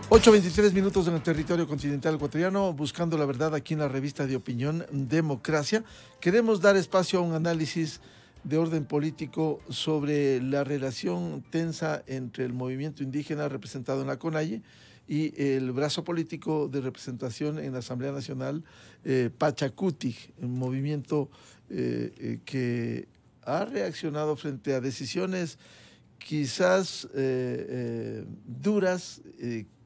8:23 en el territorio continental ecuatoriano, buscando la verdad aquí en la revista de opinión Democracia. Queremos dar espacio a un análisis de orden político sobre la relación tensa entre el movimiento indígena representado en la CONAIE y el brazo político de representación en la Asamblea Nacional, Pachacutic, un movimiento que ha reaccionado frente a decisiones quizás duras,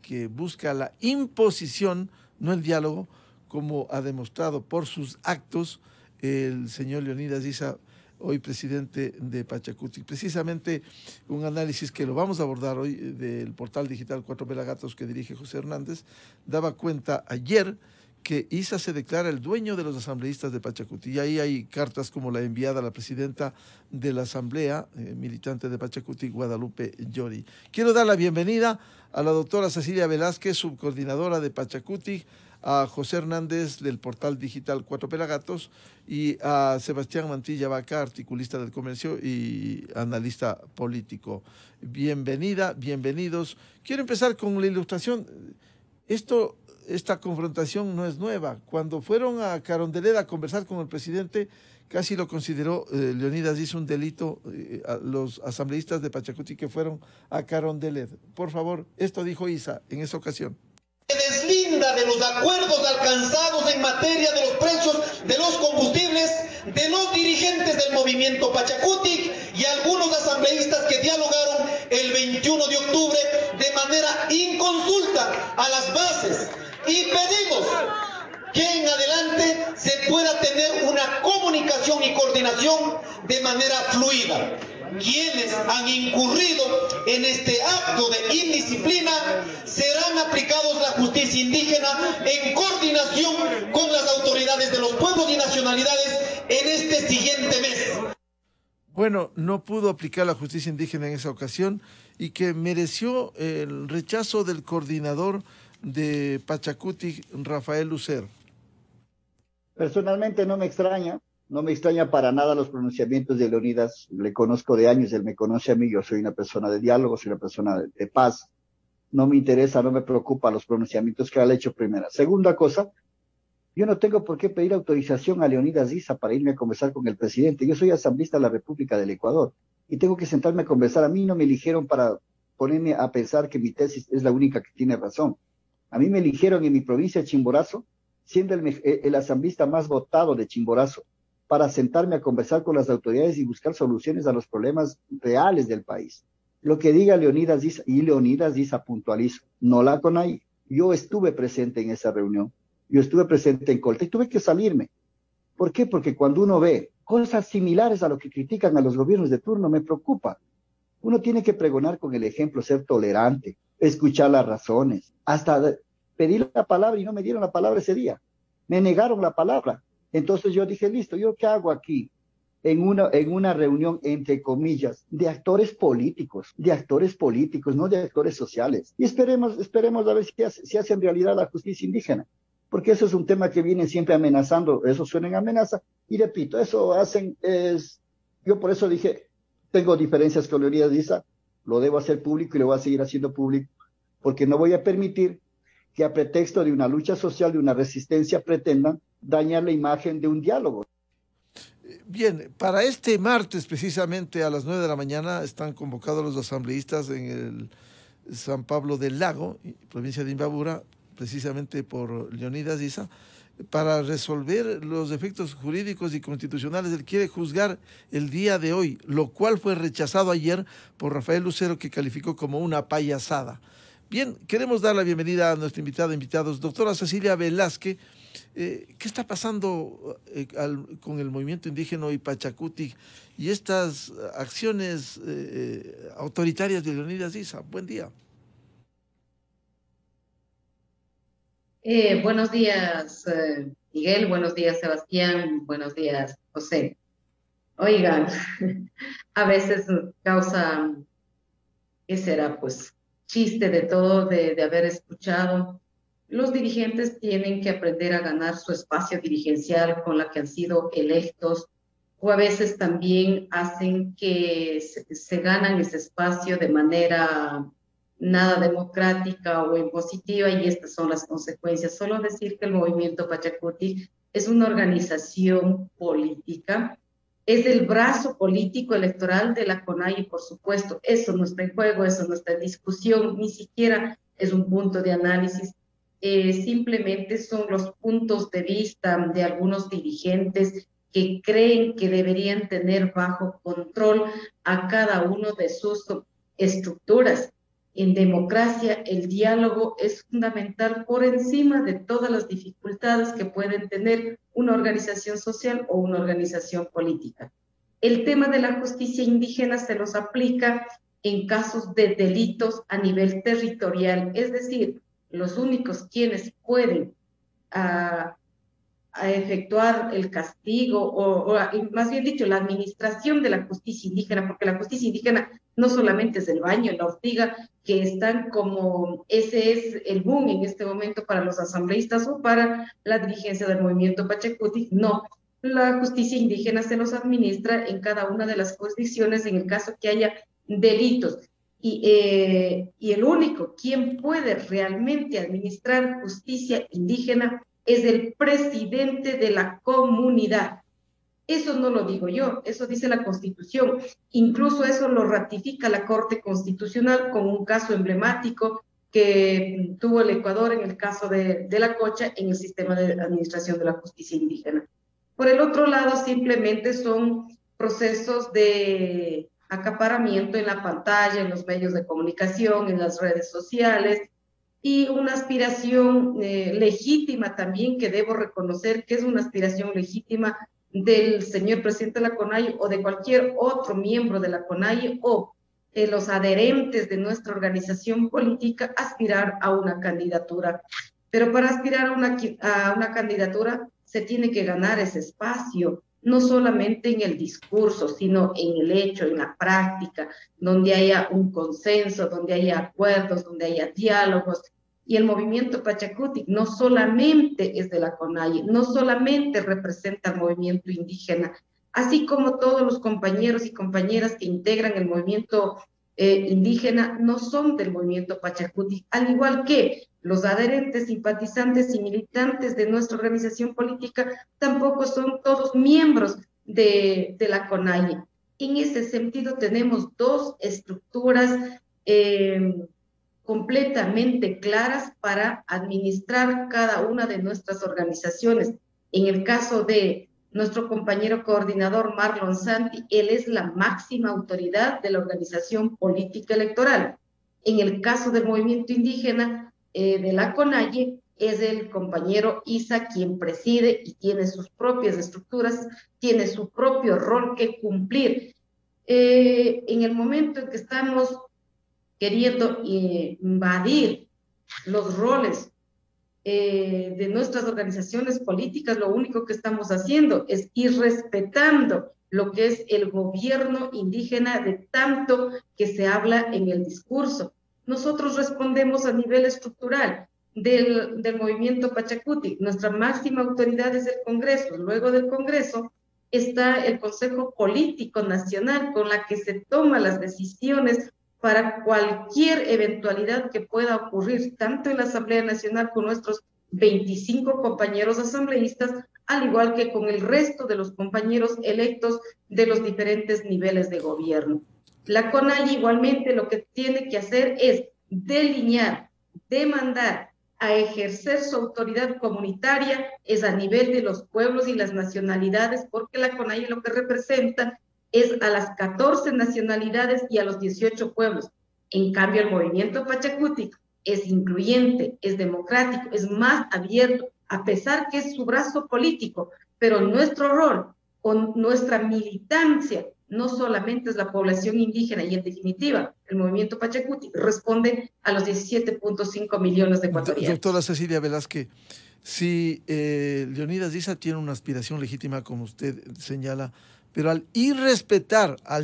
que busca la imposición, no el diálogo, como ha demostrado por sus actos el señor Leonidas Issa, hoy presidente de Pachacutic. Precisamente un análisis que lo vamos a abordar hoy del portal digital Cuatro Pelagatos que dirige José Hernández, daba cuenta ayer que Issa se declara el dueño de los asambleístas de Pachacutic. Y ahí hay cartas como la enviada a la presidenta de la Asamblea, militante de Pachacutic, Guadalupe Llori. Quiero dar la bienvenida a la doctora Cecilia Velázquez, subcoordinadora de Pachacutic, a José Hernández del portal digital Cuatro Pelagatos y a Sebastián Mantilla Vaca, articulista del Comercio y analista político. Bienvenida, bienvenidos. Quiero empezar con la ilustración. Esta confrontación no es nueva. Cuando fueron a Carondelet a conversar con el presidente, casi lo consideró Leonidas Issa un delito a los asambleístas de Pachacutic que fueron a Carondelet. Por favor, esto dijo Issa en esa ocasión. Se deslinda de los acuerdos alcanzados en materia de los precios de los combustibles de los dirigentes del movimiento Pachacutic y algunos asambleístas que dialogaron el 21 de octubre de manera inconsulta a las bases. Y pedimos que en adelante se pueda tener una comunicación y coordinación de manera fluida. Quienes han incurrido en este acto de indisciplina serán aplicados la justicia indígena en coordinación con las autoridades de los pueblos y nacionalidades en este siguiente mes. Bueno, no pudo aplicar la justicia indígena en esa ocasión y que mereció el rechazo del coordinador de Pachacutic, Rafael Lucer. Personalmente no me extraña para nada los pronunciamientos de Leonidas. Le conozco de años, él me conoce a mí, yo soy una persona de diálogo, soy una persona de paz. No me interesa, no me preocupa los pronunciamientos que él ha hecho primera. Segunda cosa, yo no tengo por qué pedir autorización a Leonidas Issa para irme a conversar con el presidente. Yo soy asambleísta de la República del Ecuador y tengo que sentarme a conversar. A mí no me eligieron para ponerme a pensar que mi tesis es la única que tiene razón. A mí me eligieron en mi provincia de Chimborazo, siendo el asambleísta más votado de Chimborazo, para sentarme a conversar con las autoridades y buscar soluciones a los problemas reales del país. Lo que diga Leonidas Issa, y Leonidas Issa puntualizo, no la CONAIE. Yo estuve presente en esa reunión, yo estuve presente en Colta y tuve que salirme. ¿Por qué? Porque cuando uno ve cosas similares a lo que critican a los gobiernos de turno, me preocupa. Uno tiene que pregonar con el ejemplo, ser tolerante, escuchar las razones, hasta pedir la palabra y no me dieron la palabra ese día. Me negaron la palabra. Entonces yo dije, listo, ¿yo qué hago aquí? En una reunión, entre comillas, de actores políticos, no de actores sociales. Y esperemos a ver si hace en realidad la justicia indígena. Porque eso es un tema que viene siempre amenazando, eso suena en amenaza. Y repito, eso yo por eso dije, tengo diferencias con Leonidas Issa, lo debo hacer público y lo voy a seguir haciendo público, porque no voy a permitir que a pretexto de una lucha social, de una resistencia, pretendan dañar la imagen de un diálogo. Bien, para este martes, precisamente a las 9 de la mañana, están convocados los asambleístas en el San Pablo del Lago, provincia de Imbabura, precisamente por Leonidas Issa, para resolver los efectos jurídicos y constitucionales. Él quiere juzgar el día de hoy, lo cual fue rechazado ayer por Rafael Lucero, que calificó como una payasada. Bien, queremos dar la bienvenida a nuestra invitados. Doctora Cecilia Velázquez, ¿qué está pasando con el movimiento indígena y Pachacutic y estas acciones autoritarias de Leonidas Issa? Buen día. Buenos días, Miguel, buenos días, Sebastián, buenos días, José. Oigan, a veces causa, ¿qué será? Pues chiste de todo, de haber escuchado. Los dirigentes tienen que aprender a ganar su espacio dirigencial con la que han sido electos, o a veces también hacen que se ganan ese espacio de manera nada democrática o impositiva, y estas son las consecuencias. Solo decir que el movimiento Pachacuti es una organización política, es el brazo político electoral de la CONAIE, por supuesto. Eso no está en juego, eso no está en discusión, ni siquiera es un punto de análisis. Simplemente son los puntos de vista de algunos dirigentes que creen que deberían tener bajo control a cada uno de sus estructuras. En democracia, el diálogo es fundamental por encima de todas las dificultades que pueden tener una organización social o una organización política. El tema de la justicia indígena se los aplica en casos de delitos a nivel territorial, es decir, los únicos quienes pueden a efectuar el castigo o más bien dicho, la administración de la justicia indígena, porque la justicia indígena no solamente es el baño, la ortiga, que están como, ese es el boom en este momento para los asambleístas o para la dirigencia del movimiento Pachacuti. No, la justicia indígena se los administra en cada una de las jurisdicciones en el caso que haya delitos. Y el único quien puede realmente administrar justicia indígena es el presidente de la comunidad. Eso no lo digo yo, eso dice la Constitución. Incluso eso lo ratifica la Corte Constitucional con un caso emblemático que tuvo el Ecuador en el caso de la Cocha en el sistema de administración de la justicia indígena. Por el otro lado, simplemente son procesos de acaparamiento en la pantalla, en los medios de comunicación, en las redes sociales, y una aspiración legítima también, que debo reconocer que es una aspiración legítima del señor presidente de la CONAIE o de cualquier otro miembro de la CONAIE o los adherentes de nuestra organización política, aspirar a una candidatura. Pero para aspirar a una candidatura se tiene que ganar ese espacio, no solamente en el discurso, sino en el hecho, en la práctica, donde haya un consenso, donde haya acuerdos, donde haya diálogos. Y el movimiento Pachacuti no solamente es de la CONAIE, no solamente representa al movimiento indígena, así como todos los compañeros y compañeras que integran el movimiento indígena no son del movimiento Pachacuti, al igual que los adherentes, simpatizantes y militantes de nuestra organización política tampoco son todos miembros de la CONAIE. En ese sentido tenemos dos estructuras completamente claras para administrar cada una de nuestras organizaciones. En el caso de nuestro compañero coordinador Marlon Santi, él es la máxima autoridad de la organización política electoral. En el caso del movimiento indígena de la CONAIE, es el compañero Isa quien preside y tiene sus propias estructuras, tiene su propio rol que cumplir. En el momento en que estamos queriendo invadir los roles de nuestras organizaciones políticas, lo único que estamos haciendo es ir respetando lo que es el gobierno indígena de tanto que se habla en el discurso. Nosotros respondemos a nivel estructural del movimiento Pachacuti. Nuestra máxima autoridad es el Congreso. Luego del Congreso está el Consejo Político Nacional, con la que se toman las decisiones para cualquier eventualidad que pueda ocurrir, tanto en la Asamblea Nacional con nuestros 25 compañeros asambleístas, al igual que con el resto de los compañeros electos de los diferentes niveles de gobierno. La CONAIE igualmente lo que tiene que hacer es delinear, demandar, a ejercer su autoridad comunitaria, es a nivel de los pueblos y las nacionalidades, porque la CONAIE lo que representa es a las 14 nacionalidades y a los 18 pueblos. En cambio, el movimiento Pachacuti es incluyente, es democrático, es más abierto, a pesar que es su brazo político, pero nuestro rol o nuestra militancia no solamente es la población indígena, y en definitiva, el movimiento Pachacuti responde a los 17.5 millones de ecuatorianos. Doctora Cecilia Velázquez, si Leonidas Issa tiene una aspiración legítima, como usted señala, pero al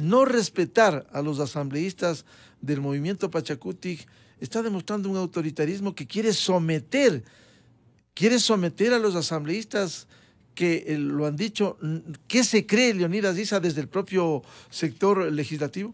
no respetar a los asambleístas del movimiento Pachacuti, está demostrando un autoritarismo que quiere someter a los asambleístas que lo han dicho. ¿Qué se cree Leonidas Issa desde el propio sector legislativo?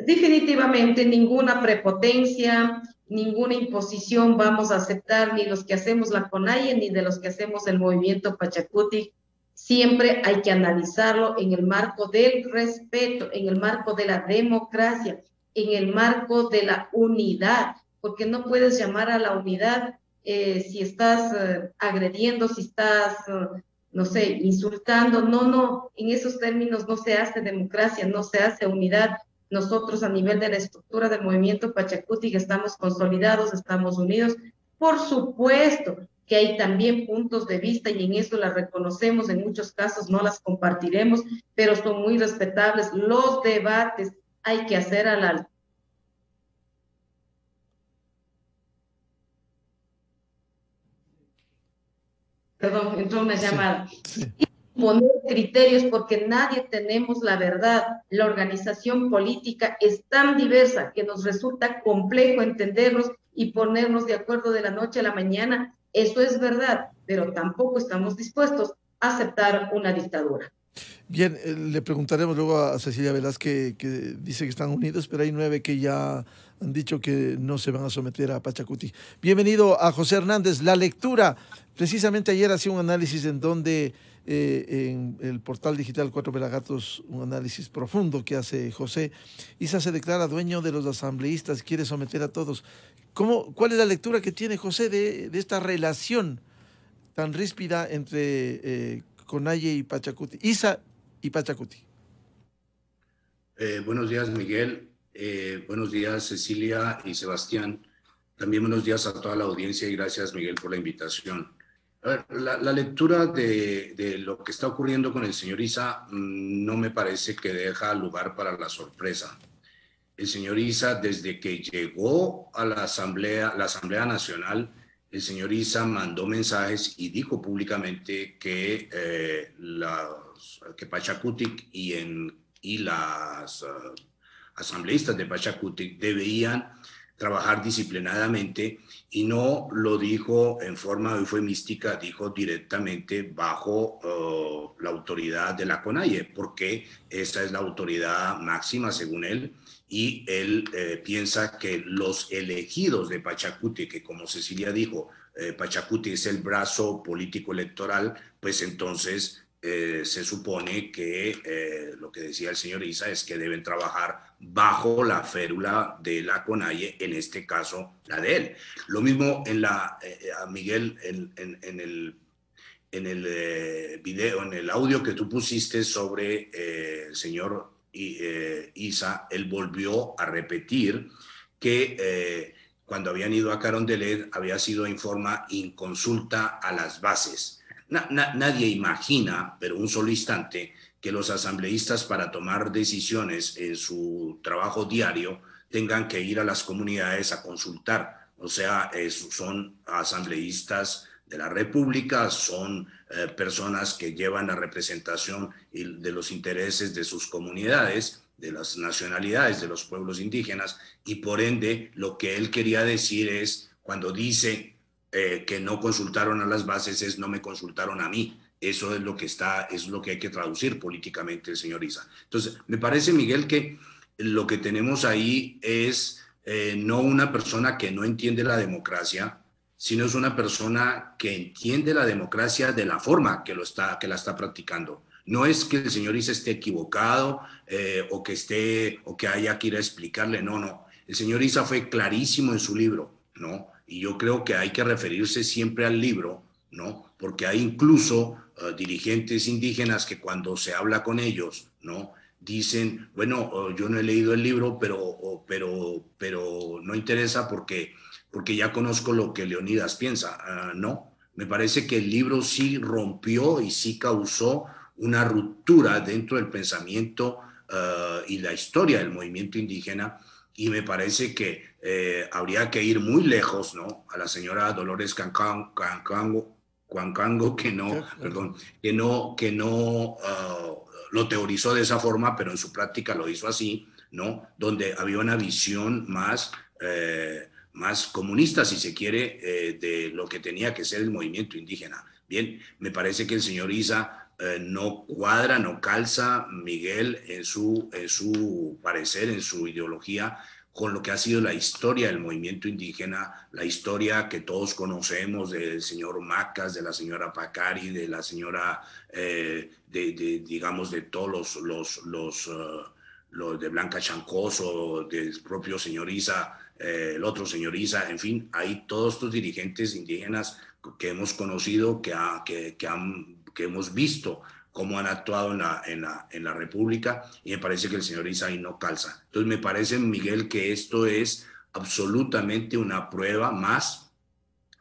definitivamente ninguna prepotencia, ninguna imposición vamos a aceptar, ni los que hacemos la CONAIE, ni de los que hacemos el movimiento Pachacutic. Siempre hay que analizarlo en el marco del respeto, en el marco de la democracia, en el marco de la unidad, porque no puedes llamar a la unidad si estás agrediendo, si estás, no sé, insultando. No, en esos términos no se hace democracia, no se hace unidad. Nosotros a nivel de la estructura del movimiento Pachacutic estamos consolidados, estamos unidos. Por supuesto que hay también puntos de vista y en eso las reconocemos, en muchos casos no las compartiremos, pero son muy respetables. Los debates hay que hacer a la... Perdón, entró una llamada. Sí. Poner criterios porque nadie tenemos la verdad. La organización política es tan diversa que nos resulta complejo entendernos y ponernos de acuerdo de la noche a la mañana. Eso es verdad, pero tampoco estamos dispuestos a aceptar una dictadura. Bien, le preguntaremos luego a Cecilia Velázquez, que dice que están unidos, pero hay 9 que ya han dicho que no se van a someter a Pachacutic. Bienvenido a José Hernández. La lectura, precisamente ayer hacía un análisis en donde en el portal digital Cuatro Pelagatos, un análisis profundo que hace José. Isa se declara dueño de los asambleístas, quiere someter a todos. ¿Cuál es la lectura que tiene José de esta relación tan ríspida entre CONAIE y Pachacutic, Isa y Pachacutic? Buenos días, Miguel. Buenos días, Cecilia y Sebastián. También buenos días a toda la audiencia y gracias, Miguel, por la invitación. A ver, la lectura de lo que está ocurriendo con el señor Isa no me parece que deja lugar para la sorpresa. El señor Isa, desde que llegó a la Asamblea Nacional, el señor Isa mandó mensajes y dijo públicamente que, que Pachacutic y las asambleístas de Pachacutic debían trabajar disciplinadamente, y no lo dijo en forma eufemística, dijo directamente bajo la autoridad de la CONAIE, porque esa es la autoridad máxima según él, y él piensa que los elegidos de Pachacutic, que como Cecilia dijo, Pachacutic es el brazo político electoral, pues entonces se supone que lo que decía el señor Isa es que deben trabajar bajo la férula de la CONAIE, en este caso la de él. Lo mismo Miguel, en el video, en el audio que tú pusiste sobre el señor Isa, él volvió a repetir que cuando habían ido a Carondelet había sido en forma inconsulta a las bases. Nadie imagina, pero un solo instante, que los asambleístas para tomar decisiones en su trabajo diario tengan que ir a las comunidades a consultar. O sea, son asambleístas de la República, son personas que llevan la representación de los intereses de sus comunidades, de las nacionalidades, de los pueblos indígenas, y por ende lo que él quería decir es, cuando dice que no consultaron a las bases, es no me consultaron a mí. Eso es lo que hay que traducir políticamente el señor Isa. Entonces, me parece, Miguel, que lo que tenemos ahí es no una persona que no entiende la democracia, sino es una persona que entiende la democracia de la forma que la está practicando. No es que el señor Isa esté equivocado o que haya que ir a explicarle, no. El señor Isa fue clarísimo en su libro, ¿no? Y yo creo que hay que referirse siempre al libro, ¿no? Porque hay incluso dirigentes indígenas que cuando se habla con ellos, ¿no?, dicen, bueno, yo no he leído el libro, pero no interesa porque ya conozco lo que Leonidas piensa. No, me parece que el libro sí rompió y sí causó una ruptura dentro del pensamiento y la historia del movimiento indígena, y me parece que habría que ir muy lejos, ¿no?, a la señora Dolores Cuancango, que no lo teorizó de esa forma, pero en su práctica lo hizo así, ¿no?, donde había una visión más comunista, si se quiere, de lo que tenía que ser el movimiento indígena. Bien, me parece que el señor Isa no cuadra, no calza, Miguel, en su parecer, en su ideología, con lo que ha sido la historia del movimiento indígena, la historia que todos conocemos del señor Macas, de la señora Pacari, de la señora, digamos, de todos los de Blanca Chancoso, del propio señor Isa, el otro señor Isa, en fin, hay todos estos dirigentes indígenas que hemos conocido, que hemos visto cómo han actuado en la República, y me parece que el señor Isa ahí no calza. Entonces me parece, Miguel, que esto es absolutamente una prueba más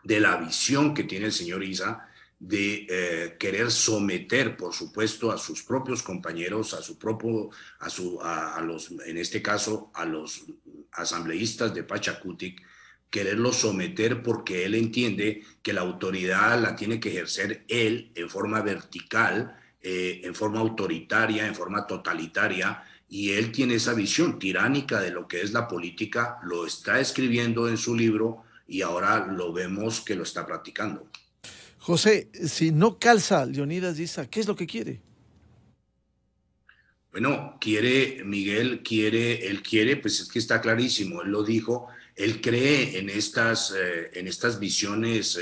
de la visión que tiene el señor Isa de querer someter, por supuesto, a sus propios compañeros, en este caso, a los asambleístas de Pachacutic, quererlo someter porque él entiende que la autoridad la tiene que ejercer él en forma vertical, en forma autoritaria, en forma totalitaria, y él tiene esa visión tiránica de lo que es la política, lo está escribiendo en su libro y ahora lo vemos que lo está practicando. José, si no calza Leonidas Issa, ¿qué es lo que quiere? Bueno, Miguel quiere, pues es que está clarísimo, él lo dijo, él cree en estas visiones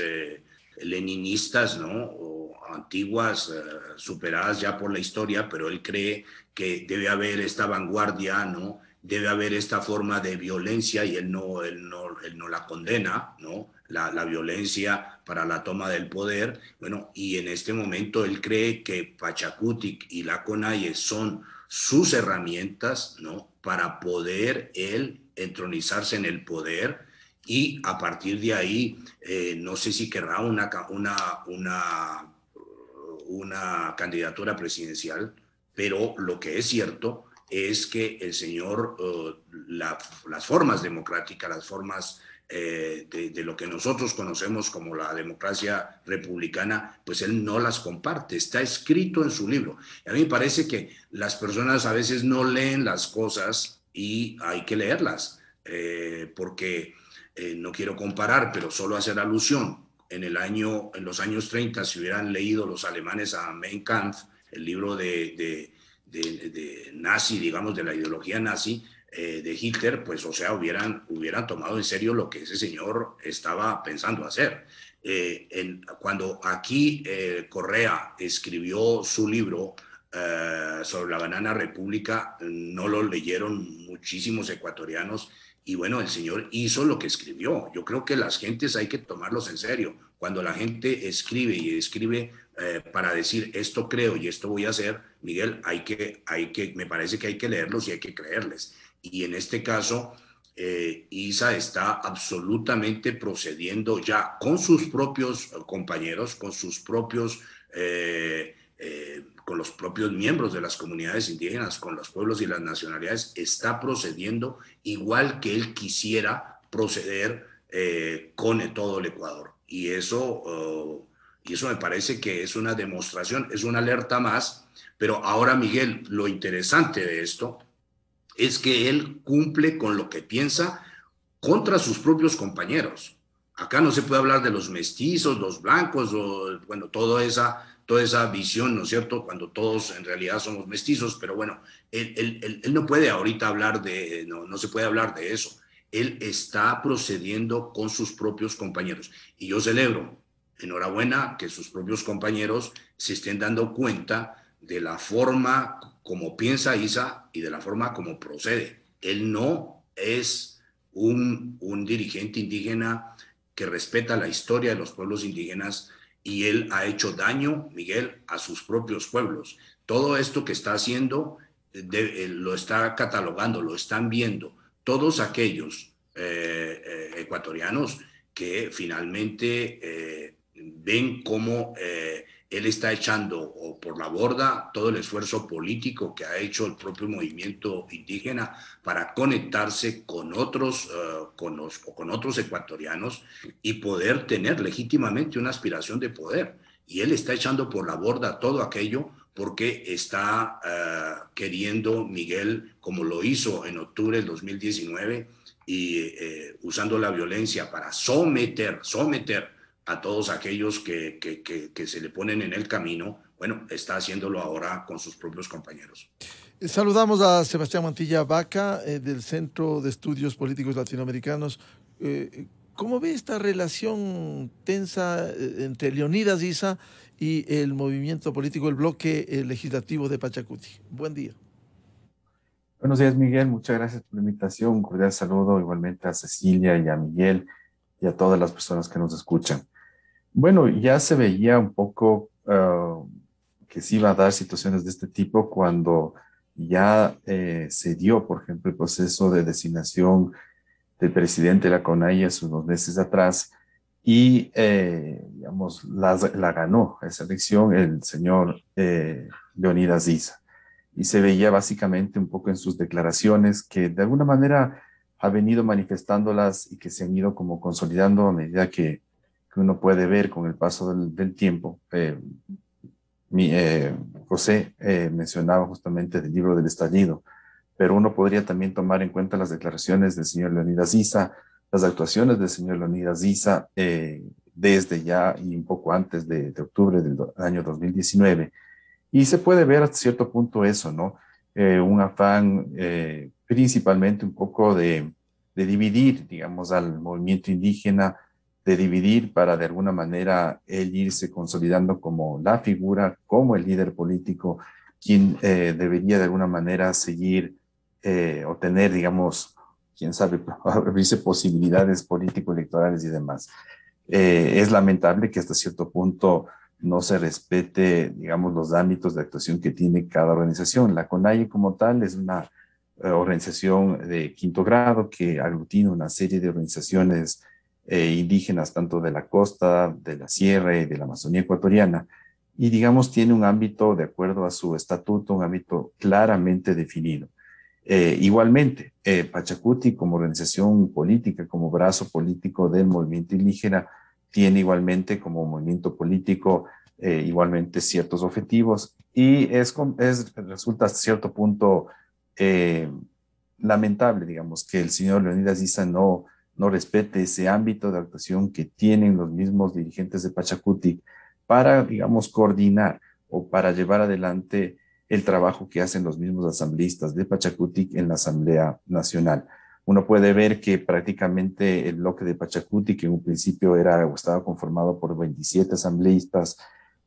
leninistas, ¿no? O antiguas, superadas ya por la historia, pero él cree que debe haber esta vanguardia, ¿no? Debe haber esta forma de violencia y él no la condena, ¿no? La violencia para la toma del poder. Bueno, y en este momento él cree que Pachacutic y la CONAIE son sus herramientas, ¿no? Para poder él entronizarse en el poder, y a partir de ahí no sé si querrá una candidatura presidencial, pero lo que es cierto es que el señor, las formas democráticas, las formas de lo que nosotros conocemos como la democracia republicana, pues él no las comparte, está escrito en su libro. A mí me parece que las personas a veces no leen las cosas y hay que leerlas, porque no quiero comparar, pero solo hacer alusión. En los años 30, si hubieran leído los alemanes a Mein Kampf, el libro de nazi, digamos, de la ideología nazi, de Hitler, pues, o sea, hubieran tomado en serio lo que ese señor estaba pensando hacer. Cuando aquí Correa escribió su libro sobre la banana república, no lo leyeron muchísimos ecuatorianos, y bueno, el señor hizo lo que escribió. Yo creo que las gentes hay que tomarlos en serio. Cuando la gente escribe y escribe para decir esto creo y esto voy a hacer, Miguel, me parece que hay que leerlos y hay que creerles. Y en este caso, Isa está absolutamente procediendo ya con sus propios compañeros, con los propios miembros de las comunidades indígenas, con los pueblos y las nacionalidades, está procediendo igual que él quisiera proceder con todo el Ecuador. Y eso me parece que es una demostración, es una alerta más. Pero ahora, Miguel, lo interesante de esto es que él cumple con lo que piensa contra sus propios compañeros. Acá no se puede hablar de los mestizos, los blancos, bueno, toda esa visión, ¿no es cierto?, cuando todos en realidad somos mestizos, pero bueno, él no puede ahorita hablar no se puede hablar de eso. Él está procediendo con sus propios compañeros. Y yo celebro, enhorabuena, que sus propios compañeros se estén dando cuenta de la forma como piensa Isa y de la forma como procede. Él no es un dirigente indígena que respeta la historia de los pueblos indígenas, y él ha hecho daño, Miguel, a sus propios pueblos. Todo esto que está haciendo lo está catalogando, lo están viendo todos aquellos ecuatorianos que finalmente ven cómo él está echando por la borda todo el esfuerzo político que ha hecho el propio movimiento indígena para conectarse con otros ecuatorianos y poder tener legítimamente una aspiración de poder. Y él está echando por la borda todo aquello porque está queriendo, Miguel, como lo hizo en octubre del 2019, y usando la violencia para someter a todos aquellos que se le ponen en el camino. bueno, está haciéndolo ahora con sus propios compañeros. Saludamos a Sebastián Mantilla Vaca, del Centro de Estudios Políticos Latinoamericanos. ¿Cómo ve esta relación tensa entre Leonidas Issa y el movimiento político, el bloque legislativo de Pachacuti? Buen día. Buenos días, Miguel. Muchas gracias por la invitación. Un cordial saludo igualmente a Cecilia y a Miguel y a todas las personas que nos escuchan. Bueno, ya se veía un poco que se iba a dar situaciones de este tipo cuando ya se dio, por ejemplo, el proceso de designación del presidente de la CONAIE hace unos meses atrás y, digamos, la ganó esa elección el señor Leonidas Issa. Y se veía básicamente un poco en sus declaraciones que de alguna manera ha venido manifestándolas y que se han ido como consolidando a medida que uno puede ver con el paso del tiempo. José mencionaba justamente del libro del estallido, pero uno podría también tomar en cuenta las declaraciones del señor Leonidas Issa, las actuaciones del señor Leonidas Issa desde ya y un poco antes de octubre del año 2019. Y se puede ver hasta cierto punto eso, ¿no? Un afán principalmente un poco de dividir, digamos, al movimiento indígena, de dividir para de alguna manera él irse consolidando como la figura, como el líder político, quien debería de alguna manera seguir o tener, digamos, quién sabe, abrirse posibilidades político-electorales y demás. Es lamentable que hasta cierto punto no se respete, digamos, los ámbitos de actuación que tiene cada organización. La CONAIE como tal es una organización de quinto grado que aglutina una serie de organizaciones indígenas, tanto de la costa, de la sierra y de la Amazonía ecuatoriana, y digamos tiene un ámbito, de acuerdo a su estatuto, un ámbito claramente definido. Igualmente, Pachacuti como organización política, como brazo político del movimiento indígena, tiene igualmente como movimiento político igualmente ciertos objetivos y resulta hasta cierto punto lamentable, digamos, que el señor Leonidas Issa no respete ese ámbito de actuación que tienen los mismos dirigentes de Pachacuti para, digamos, coordinar o para llevar adelante el trabajo que hacen los mismos asambleístas de Pachacuti en la Asamblea Nacional. Uno puede ver que prácticamente el bloque de Pachacuti, que en un principio estaba conformado por 27 asambleístas,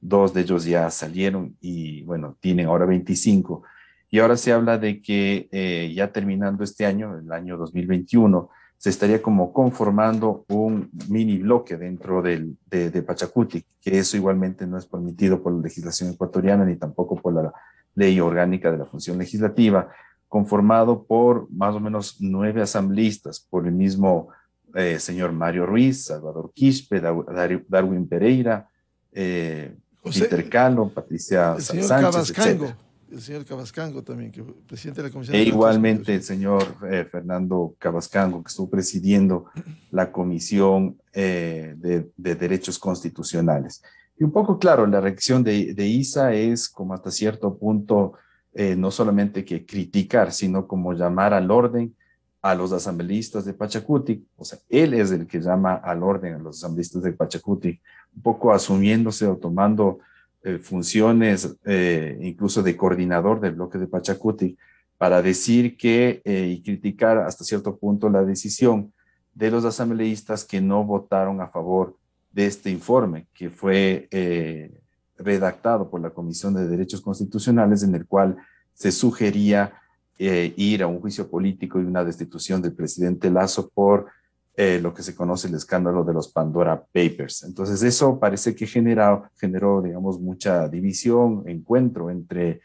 2 de ellos ya salieron y, bueno, tienen ahora 25. Y ahora se habla de que ya terminando este año, el año 2021, se estaría como conformando un mini bloque dentro de Pachacuti, que eso igualmente no es permitido por la legislación ecuatoriana ni tampoco por la ley orgánica de la función legislativa, conformado por más o menos 9 asambleístas, por el mismo señor Mario Ruiz, Salvador Quispe, Darwin Pereira, Peter Calo, Patricia Sánchez, etc. El señor Cabascango también, que presidente de la Comisión E de igualmente el señor Fernando Cabascango, que estuvo presidiendo la Comisión de Derechos Constitucionales. Y un poco, claro, la reacción de Issa es como hasta cierto punto no solamente que criticar, sino como llamar al orden a los asambleístas de Pachacuti. O sea, él es el que llama al orden a los asambleístas de Pachacuti, un poco asumiéndose o tomando funciones incluso de coordinador del bloque de Pachacuti para decir que y criticar hasta cierto punto la decisión de los asambleístas que no votaron a favor de este informe que fue redactado por la Comisión de Derechos Constitucionales, en el cual se sugería ir a un juicio político y una destitución del presidente Lasso por lo que se conoce el escándalo de los Pandora Papers. Entonces eso parece que generó, digamos, mucha división, encuentro entre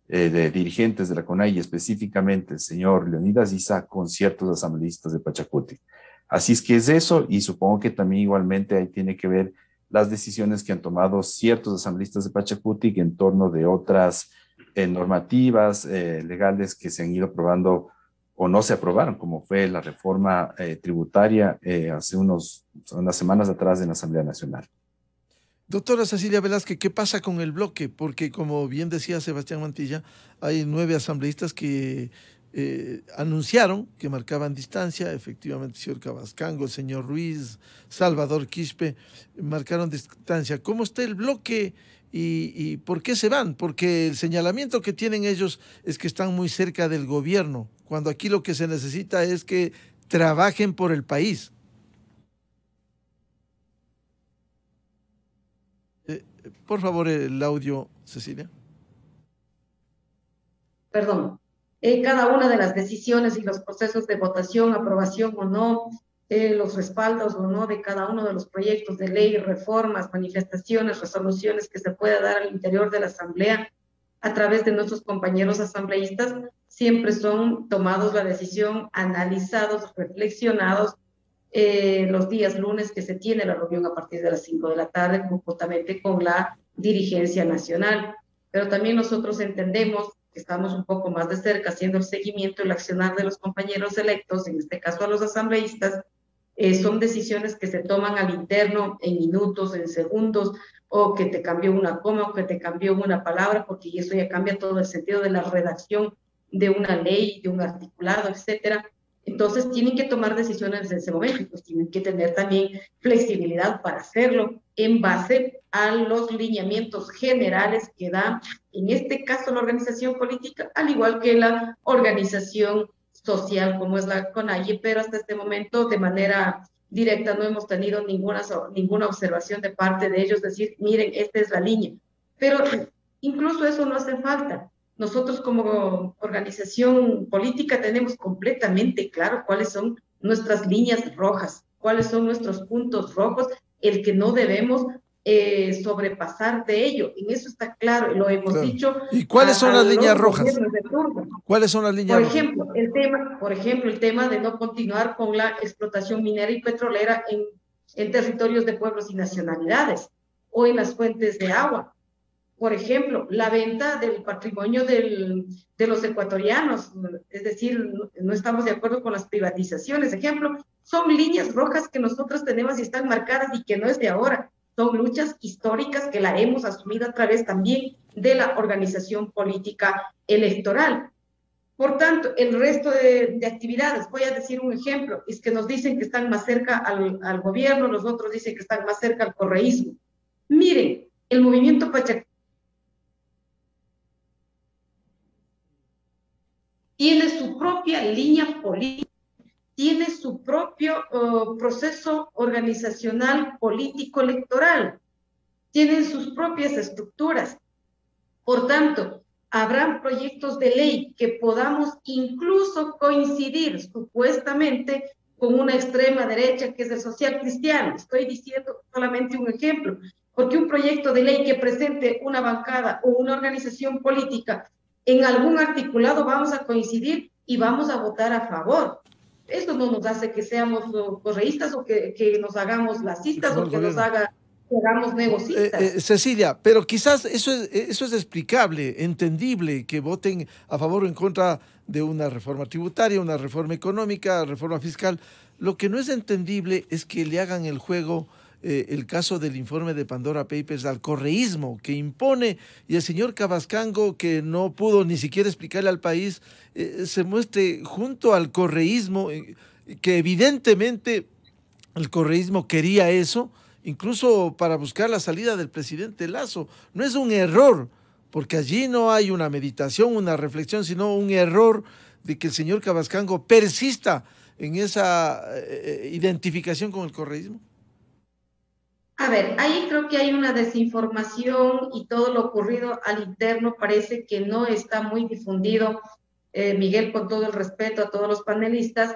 de dirigentes de la CONAIE, específicamente el señor Leonidas Issa con ciertos asambleístas de Pachacuti. Así es que es eso, y supongo que también igualmente ahí tiene que ver las decisiones que han tomado ciertos asambleístas de Pachacuti en torno de otras normativas legales que se han ido aprobando o no se aprobaron, como fue la reforma tributaria hace unas semanas atrás en la Asamblea Nacional. Doctora Cecilia Velázquez, ¿qué pasa con el bloque? Porque, como bien decía Sebastián Mantilla, hay 9 asambleístas que anunciaron que marcaban distancia. Efectivamente, el señor Cabascango, el señor Ruiz, Salvador Quispe, marcaron distancia. ¿Cómo está el bloque ¿Y por qué se van? Porque el señalamiento que tienen ellos es que están muy cerca del gobierno, cuando aquí lo que se necesita es que trabajen por el país. Por favor, el audio, Cecilia. Perdón. Cada una de las decisiones y los procesos de votación, aprobación o no, los respaldos o no de cada uno de los proyectos de ley, reformas, manifestaciones, resoluciones que se pueda dar al interior de la Asamblea a través de nuestros compañeros asambleístas, siempre son tomados la decisión, analizados, reflexionados, los días lunes que se tiene la reunión a partir de las 5 de la tarde, conjuntamente con la dirigencia nacional. Pero también nosotros entendemos que estamos un poco más de cerca haciendo el seguimiento y el accionar de los compañeros electos, en este caso a los asambleístas. Son decisiones que se toman al interno en minutos, en segundos, o que te cambió una coma, o que te cambió una palabra, porque eso ya cambia todo el sentido de la redacción de una ley, de un articulado, etcétera. Entonces tienen que tomar decisiones en ese momento, pues tienen que tener también flexibilidad para hacerlo en base a los lineamientos generales que da, en este caso, la organización política, al igual que la organización social como es la CONAIE, pero hasta este momento de manera directa no hemos tenido ninguna observación de parte de ellos, decir, miren, esta es la línea. Pero incluso eso no hace falta. Nosotros como organización política tenemos completamente claro cuáles son nuestras líneas rojas, cuáles son nuestros puntos rojos, el que no debemos sobrepasar de ello. En eso está claro, lo hemos dicho. ¿Y cuáles son las líneas rojas? ¿Cuáles son las líneas rojas? Por ejemplo, el tema de no continuar con la explotación minera y petrolera en territorios de pueblos y nacionalidades o en las fuentes de agua. Por ejemplo, la venta del patrimonio de los ecuatorianos, es decir, no estamos de acuerdo con las privatizaciones. Ejemplo, son líneas rojas que nosotros tenemos y están marcadas y que no es de ahora. Son luchas históricas que la hemos asumido a través también de la organización política electoral. Por tanto, el resto de actividades, voy a decir un ejemplo, es que nos dicen que están más cerca al gobierno, los otros dicen que están más cerca al correísmo. Miren, el movimiento Pachacuti tiene su propia línea política, tiene su propio proceso organizacional político electoral, tienen sus propias estructuras. Por tanto, habrán proyectos de ley que podamos incluso coincidir supuestamente con una extrema derecha que es el social cristiano. Estoy diciendo solamente un ejemplo, porque un proyecto de ley que presente una bancada o una organización política en algún articulado vamos a coincidir y vamos a votar a favor. Esto no nos hace que seamos correístas o que nos hagamos lacistas o que nos hagamos negocistas. Cecilia, pero quizás eso es explicable, entendible, que voten a favor o en contra de una reforma tributaria, una reforma económica, reforma fiscal. Lo que no es entendible es que le hagan el juego el caso del informe de Pandora Papers al correísmo que impone, y el señor Cavascango, que no pudo ni siquiera explicarle al país, se muestre junto al correísmo, que evidentemente el correísmo quería eso, incluso para buscar la salida del presidente Lazo. No es un error, porque allí no hay una meditación, una reflexión, sino un error de que el señor Cavascango persista en esa identificación con el correísmo. A ver, ahí creo que hay una desinformación y todo lo ocurrido al interno parece que no está muy difundido. Miguel, con todo el respeto a todos los panelistas,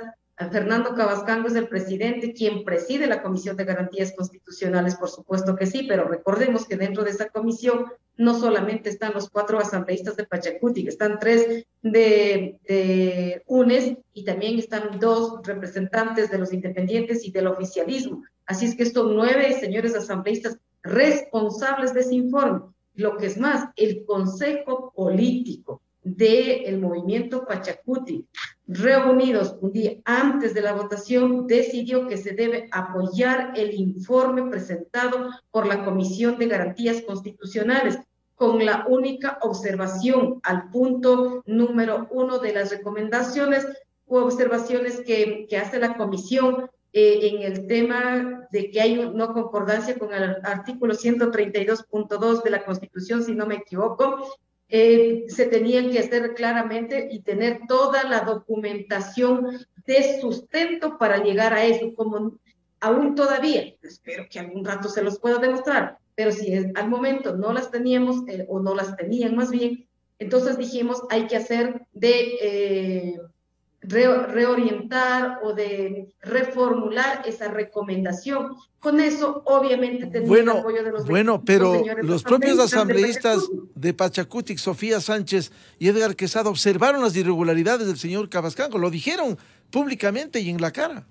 Fernando Cavascango es el presidente, quien preside la Comisión de Garantías Constitucionales, por supuesto que sí, pero recordemos que dentro de esa comisión no solamente están los 4 asambleístas de Pachacuti, están 3 de UNES y también están 2 representantes de los independientes y del oficialismo. Así es que estos 9 señores asambleístas responsables de ese informe. Lo que es más, el Consejo Político del movimiento Pachacuti, reunidos un día antes de la votación, decidió que se debe apoyar el informe presentado por la Comisión de Garantías Constitucionales, con la única observación al punto número 1 de las recomendaciones u observaciones que hace la comisión, en el tema de que hay no concordancia con el artículo 132.2 de la Constitución, si no me equivoco, se tenían que hacer claramente y tener toda la documentación de sustento para llegar a eso, como aún todavía, espero que algún rato se los pueda demostrar, pero si al momento no las teníamos o no las tenían más bien, entonces dijimos hay que hacer de reorientar o de reformular esa recomendación. Con eso, obviamente, tenía el apoyo de los pero señores los propios asambleístas de Pachacutic, Sofía Sánchez y Edgar Quesada, observaron las irregularidades del señor Cavascango, lo dijeron públicamente y en la cara.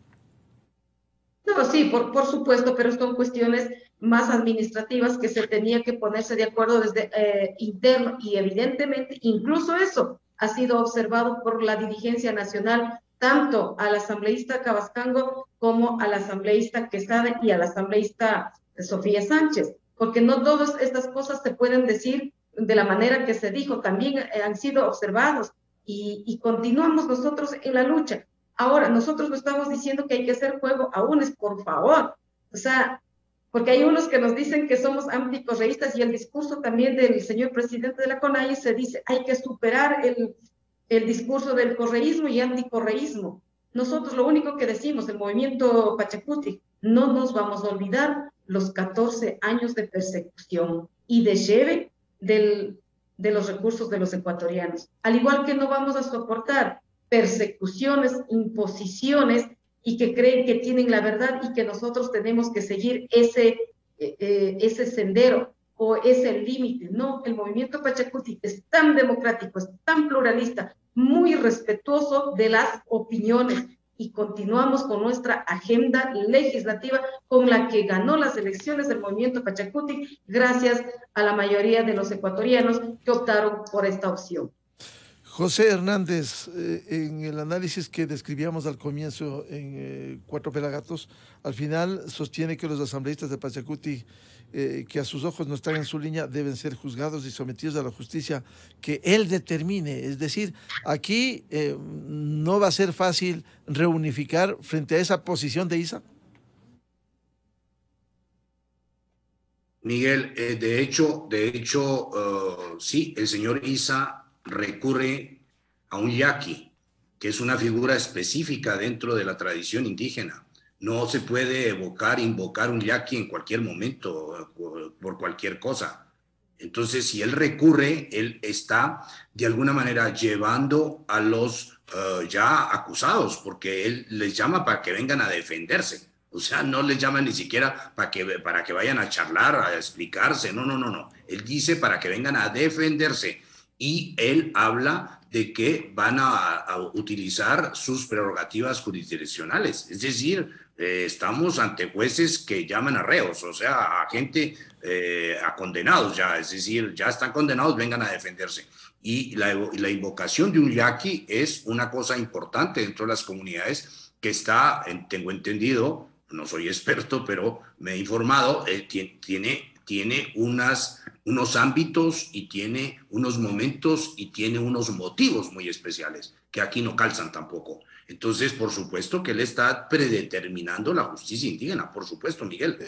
No, sí, por supuesto, pero son cuestiones más administrativas que se tenía que ponerse de acuerdo desde interno y evidentemente incluso eso ha sido observado por la dirigencia nacional, tanto al asambleísta Cavascango como al asambleísta Quesada y al asambleísta Sofía Sánchez, porque no todas estas cosas se pueden decir de la manera que se dijo, también han sido observados y continuamos nosotros en la lucha. Ahora, nosotros no estamos diciendo que hay que hacer juego a UNES, por favor. O sea, porque hay unos que nos dicen que somos anticorreístas y el discurso también del señor presidente de la CONAIE se dice hay que superar el discurso del correísmo y anticorreísmo. Nosotros lo único que decimos, el movimiento Pachacutic, no nos vamos a olvidar los 14 años de persecución y de lleve de los recursos de los ecuatorianos. Al igual que no vamos a soportar persecuciones, imposiciones y que creen que tienen la verdad y que nosotros tenemos que seguir ese sendero o ese límite. No, el movimiento Pachacutic es tan democrático, es tan pluralista, muy respetuoso de las opiniones y continuamos con nuestra agenda legislativa con la que ganó las elecciones del movimiento Pachacutic gracias a la mayoría de los ecuatorianos que optaron por esta opción. José Hernández, en el análisis que describíamos al comienzo en Cuatro Pelagatos, al final sostiene que los asambleístas de Pachacutic, que a sus ojos no están en su línea, deben ser juzgados y sometidos a la justicia que él determine. Es decir, aquí no va a ser fácil reunificar frente a esa posición de Isa. Miguel, de hecho, sí, el señor Isa recurre a un yaqui, que es una figura específica dentro de la tradición indígena. No se puede invocar un yaqui en cualquier momento, por cualquier cosa. Entonces, si él recurre, él está de alguna manera llevando a los ya acusados, porque él les llama para que vengan a defenderse. O sea, no les llama ni siquiera para que vayan a charlar, a explicarse. No. Él dice para que vengan a defenderse. Y él habla de que van a utilizar sus prerrogativas jurisdiccionales. Es decir, estamos ante jueces que llaman a reos, o sea, a gente, a condenados ya. Es decir, ya están condenados, vengan a defenderse. Y la invocación de un yaqui es una cosa importante dentro de las comunidades que está, tengo entendido, no soy experto, pero me he informado, tiene unos ámbitos y tiene unos momentos y tiene unos motivos muy especiales que aquí no calzan tampoco. Entonces, por supuesto que él está predeterminando la justicia indígena, por supuesto, Miguel.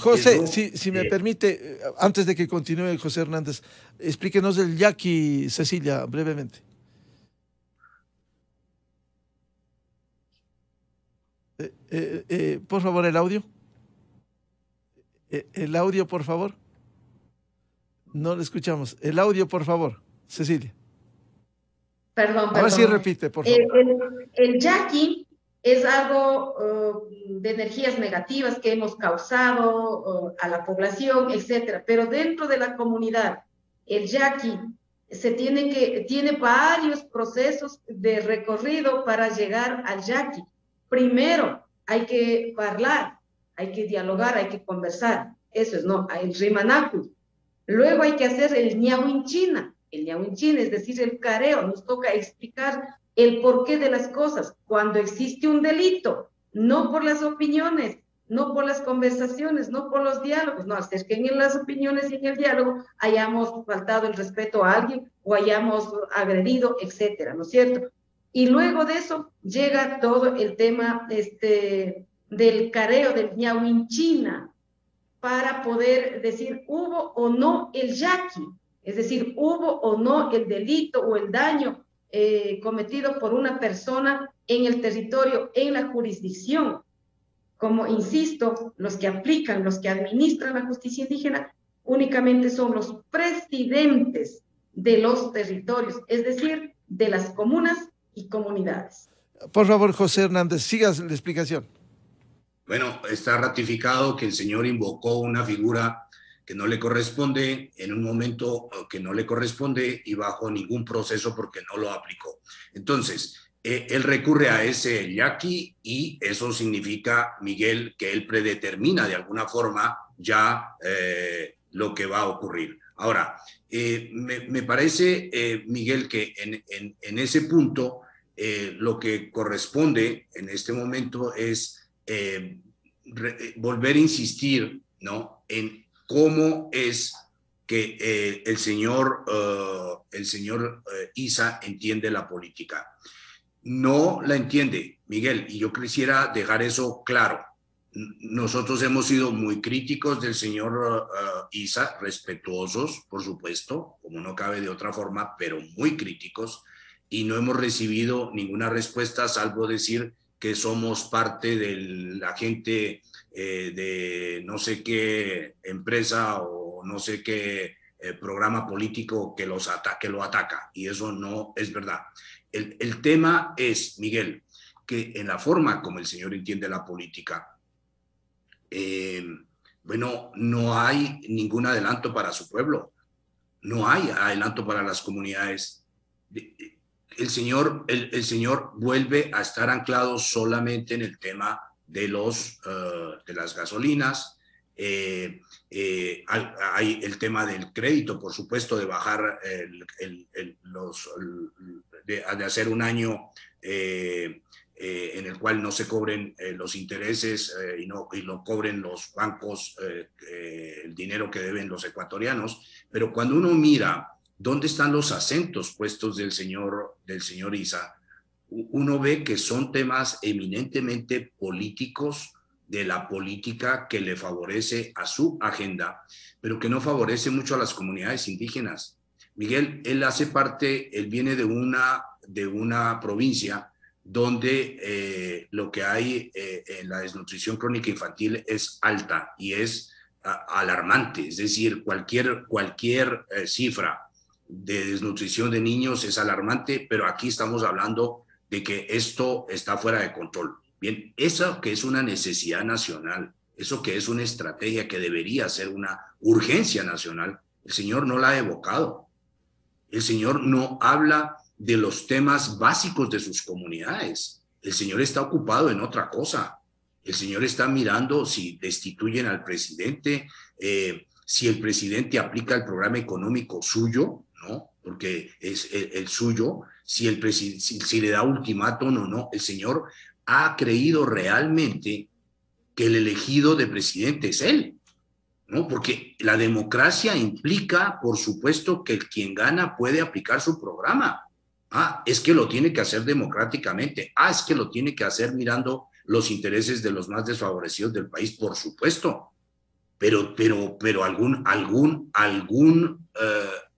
José, si me permite, antes de que continúe José Hernández, explíquenos el yaqui, Cecilia, brevemente. Por favor, el audio. El audio, por favor. No lo escuchamos. El audio, por favor, Cecilia. Perdón. A ver si repite, por favor. El yaqui es algo de energías negativas que hemos causado a la población, etcétera. Pero dentro de la comunidad, el yaqui tiene varios procesos de recorrido para llegar al yaqui. Primero, hay que hablar, hay que dialogar, hay que conversar. Eso es, ¿no? El rimanacu. Luego hay que hacer el ñahuinchina. El ñahuinchina, es decir, el careo. Nos toca explicar el porqué de las cosas. Cuando existe un delito, no por las opiniones, no por las conversaciones, no por los diálogos, no, es que en las opiniones y en el diálogo hayamos faltado el respeto a alguien o hayamos agredido, etcétera, ¿no es cierto? Y luego de eso llega todo el tema del careo, del ñauinchina, para poder decir hubo o no el yaqui, es decir, hubo o no el delito o el daño cometido por una persona en el territorio, en la jurisdicción. Como insisto, los que aplican, los que administran la justicia indígena, únicamente son los presidentes de los territorios, es decir, de las comunas y comunidades. Por favor, José Hernández, sigas la explicación. Bueno, está ratificado que el señor invocó una figura que no le corresponde en un momento que no le corresponde y bajo ningún proceso porque no lo aplicó. Entonces, él recurre a ese yaqui y eso significa, Miguel, que él predetermina de alguna forma ya lo que va a ocurrir. Ahora, me parece, Miguel, que en ese punto lo que corresponde en este momento es volver a insistir, ¿no?, en cómo es que el señor Issa entiende la política. No la entiende, Miguel, y yo quisiera dejar eso claro. Nosotros hemos sido muy críticos del señor Issa, respetuosos, por supuesto, como no cabe de otra forma, pero muy críticos, y no hemos recibido ninguna respuesta, salvo decir que somos parte de la gente de no sé qué empresa o no sé qué programa político que lo ataca, y eso no es verdad. El tema es, Miguel, que en la forma como el señor entiende la política, bueno, no hay ningún adelanto para su pueblo, no hay adelanto para las comunidades. El señor vuelve a estar anclado solamente en el tema de las gasolinas. Hay el tema del crédito, por supuesto, de bajar de hacer un año en el cual no se cobren los intereses y lo cobren los bancos el dinero que deben los ecuatorianos. Pero cuando uno mira dónde están los acentos puestos del señor Issa, uno ve que son temas eminentemente políticos, de la política que le favorece a su agenda, pero que no favorece mucho a las comunidades indígenas. Miguel, él viene de una provincia donde lo que hay en la desnutrición crónica infantil es alta y es alarmante, es decir, cualquier cifra de desnutrición de niños es alarmante, pero aquí estamos hablando de que esto está fuera de control. Bien, eso que es una necesidad nacional, eso que es una estrategia que debería ser una urgencia nacional, el señor no la ha evocado. El señor no habla de los temas básicos de sus comunidades. El señor está ocupado en otra cosa. El señor está mirando si destituyen al presidente, si el presidente aplica el programa económico suyo, ¿no? Porque es el suyo, si le da ultimátum o no. El señor ha creído realmente que el elegido de presidente es él, ¿no? Porque la democracia implica, por supuesto, que quien gana puede aplicar su programa. Es que lo tiene que hacer democráticamente. Es que lo tiene que hacer mirando los intereses de los más desfavorecidos del país, por supuesto. Pero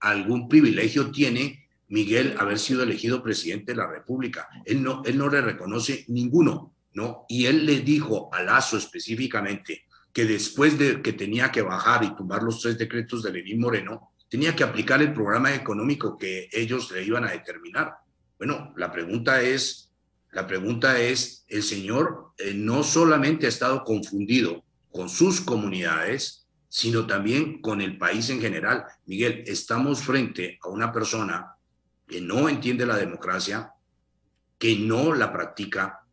algún privilegio tiene Miguel haber sido elegido presidente de la República. Él no le reconoce ninguno, ¿no? Y él le dijo a Lasso específicamente que después de que tenía que bajar y tumbar los 3 decretos de Lenín Moreno, tenía que aplicar el programa económico que ellos le iban a determinar. Bueno, la pregunta es, el señor no solamente ha estado confundido con sus comunidades, sino también con el país en general. Miguel, estamos frente a una persona que no entiende la democracia, que no la practica,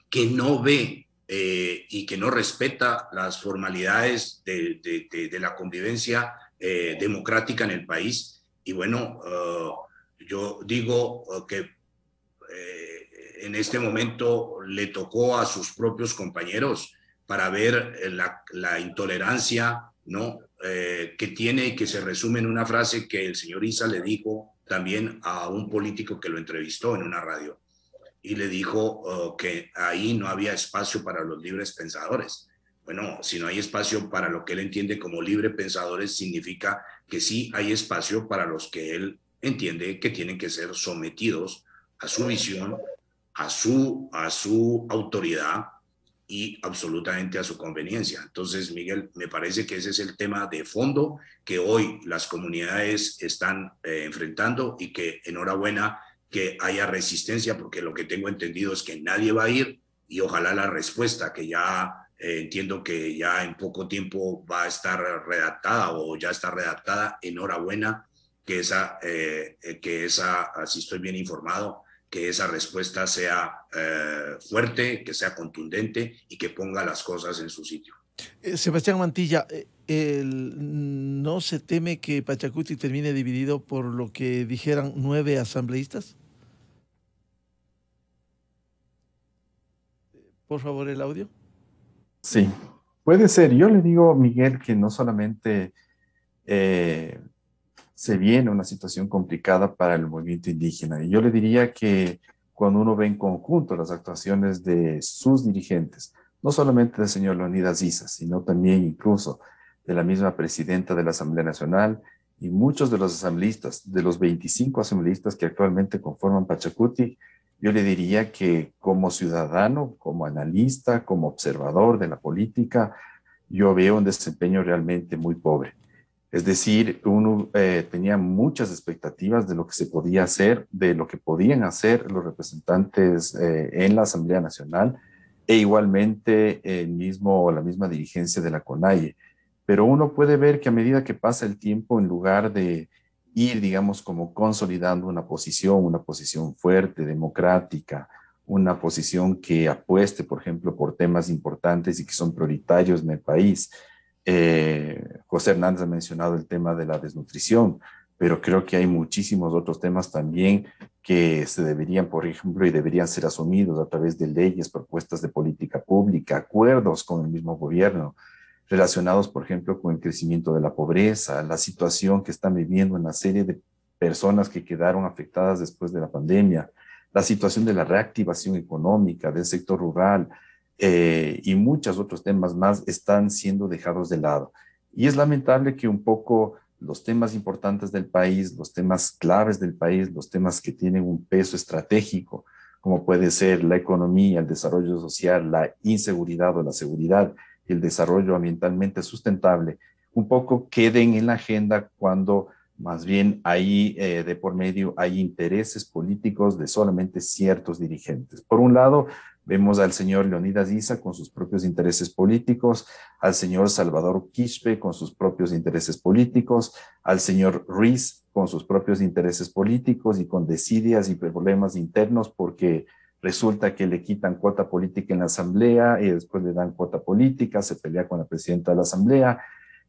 que no ve y que no respeta las formalidades de la convivencia democrática en el país. Y bueno, yo digo que en este momento le tocó a sus propios compañeros para ver la intolerancia, ¿no? Que tiene y que se resume en una frase que el señor Issa le dijo también a un político que lo entrevistó en una radio. y le dijo que ahí no había espacio para los libres pensadores. Bueno, si no hay espacio para lo que él entiende como libre pensadores, significa que sí hay espacio para los que él entiende que tienen que ser sometidos a su visión, a su autoridad y absolutamente a su conveniencia. Entonces, Miguel, me parece que ese es el tema de fondo que hoy las comunidades están enfrentando, y que enhorabuena que haya resistencia, porque lo que tengo entendido es que nadie va a ir, y ojalá la respuesta, que ya entiendo que ya en poco tiempo va a estar redactada o ya está redactada, enhorabuena, que esa, si estoy bien informado, que esa respuesta sea fuerte, que sea contundente y que ponga las cosas en su sitio. Sebastián Mantilla, ¿no se teme que Pachacuti termine dividido por lo que dijeran 9 asambleístas? Por favor, el audio. Sí, puede ser. Yo le digo, Miguel, que no solamente se viene una situación complicada para el movimiento indígena. Y yo le diría que cuando uno ve en conjunto las actuaciones de sus dirigentes, no solamente del señor Leonidas Issa, sino también incluso de la misma presidenta de la Asamblea Nacional y muchos de los asambleístas, de los 25 asambleístas que actualmente conforman Pachacuti, yo le diría que como ciudadano, como analista, como observador de la política, yo veo un desempeño realmente muy pobre. Es decir, uno tenía muchas expectativas de lo que se podía hacer, de lo que podían hacer los representantes en la Asamblea Nacional, e igualmente la misma dirigencia de la CONAIE. Pero uno puede ver que a medida que pasa el tiempo, en lugar de ir, digamos, como consolidando una posición fuerte, democrática, una posición que apueste, por ejemplo, por temas importantes y que son prioritarios en el país. José Hernández ha mencionado el tema de la desnutrición, pero creo que hay muchísimos otros temas también que se deberían, por ejemplo, y deberían ser asumidos a través de leyes, propuestas de política pública, acuerdos con el mismo gobierno, relacionados, por ejemplo, con el crecimiento de la pobreza, la situación que están viviendo una serie de personas que quedaron afectadas después de la pandemia, la situación de la reactivación económica del sector rural, y muchos otros temas más están siendo dejados de lado. Y es lamentable que un poco los temas importantes del país, los temas claves del país, los temas que tienen un peso estratégico, como puede ser la economía, el desarrollo social, la inseguridad o la seguridad y el desarrollo ambientalmente sustentable, un poco queden en la agenda cuando más bien ahí de por medio hay intereses políticos de solamente ciertos dirigentes. Por un lado, vemos al señor Leonidas Issa con sus propios intereses políticos, al señor Salvador Quispe con sus propios intereses políticos, al señor Ruiz con sus propios intereses políticos y con desidias y problemas internos porque resulta que le quitan cuota política en la asamblea y después le dan cuota política, se pelea con la presidenta de la asamblea.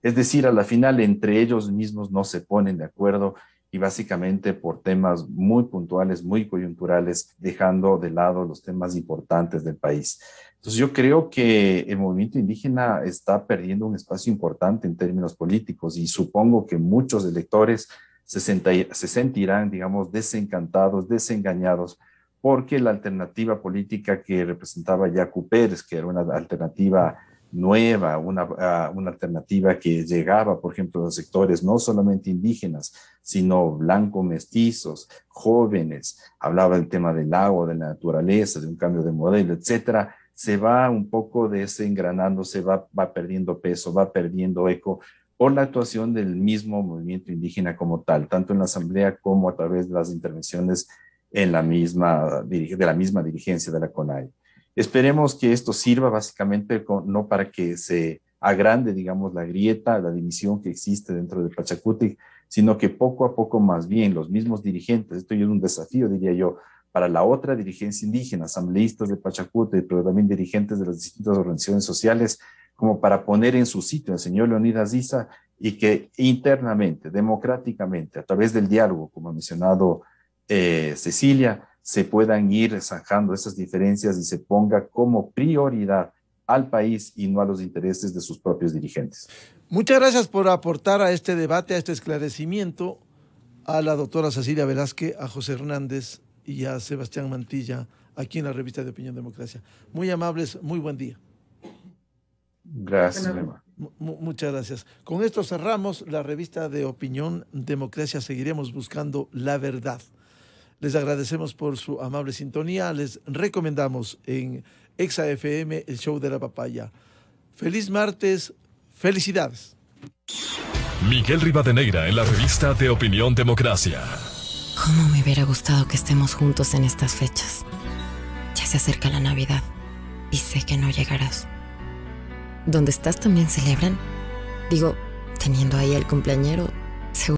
Es decir, a la final entre ellos mismos no se ponen de acuerdo y básicamente por temas muy puntuales, muy coyunturales, dejando de lado los temas importantes del país. Entonces yo creo que el movimiento indígena está perdiendo un espacio importante en términos políticos y supongo que muchos electores se sentirán, digamos, desencantados, desengañados, porque la alternativa política que representaba Yacu Pérez, que era una alternativa nueva, una alternativa que llegaba, por ejemplo, a los sectores no solamente indígenas, sino blancos, mestizos, jóvenes, hablaba del tema del agua, de la naturaleza, de un cambio de modelo, etcétera, se va un poco desengranando, va perdiendo peso, va perdiendo eco por la actuación del mismo movimiento indígena como tal, tanto en la asamblea como a través de las intervenciones de la misma dirigencia de la CONAIE. Esperemos que esto sirva básicamente no para que se agrande, digamos, la grieta, la división que existe dentro de Pachacuti, sino que poco a poco más bien los mismos dirigentes, esto es un desafío, diría yo, para la otra dirigencia indígena, asambleístas de Pachacuti, pero también dirigentes de las distintas organizaciones sociales, como para poner en su sitio al señor Leonidas Issa y que internamente, democráticamente, a través del diálogo, como ha mencionado Cecilia, se puedan ir zanjando esas diferencias y se ponga como prioridad al país y no a los intereses de sus propios dirigentes. Muchas gracias por aportar a este debate, a este esclarecimiento, a la doctora Cecilia Velázquez, a José Hernández y a Sebastián Mantilla aquí en la revista de Opinión Democracia. Muy amables, muy buen día. Gracias, Bueno, Muchas gracias. Con esto cerramos la revista de Opinión Democracia. Seguiremos buscando la verdad. Les agradecemos por su amable sintonía. Les recomendamos en Exa FM el show de la papaya. Feliz martes. Felicidades. Miguel Rivadeneira en la revista de Opinión Democracia. Cómo me hubiera gustado que estemos juntos en estas fechas. Ya se acerca la Navidad y sé que no llegarás. ¿Dónde estás también celebran? Digo, teniendo ahí el cumpleañero,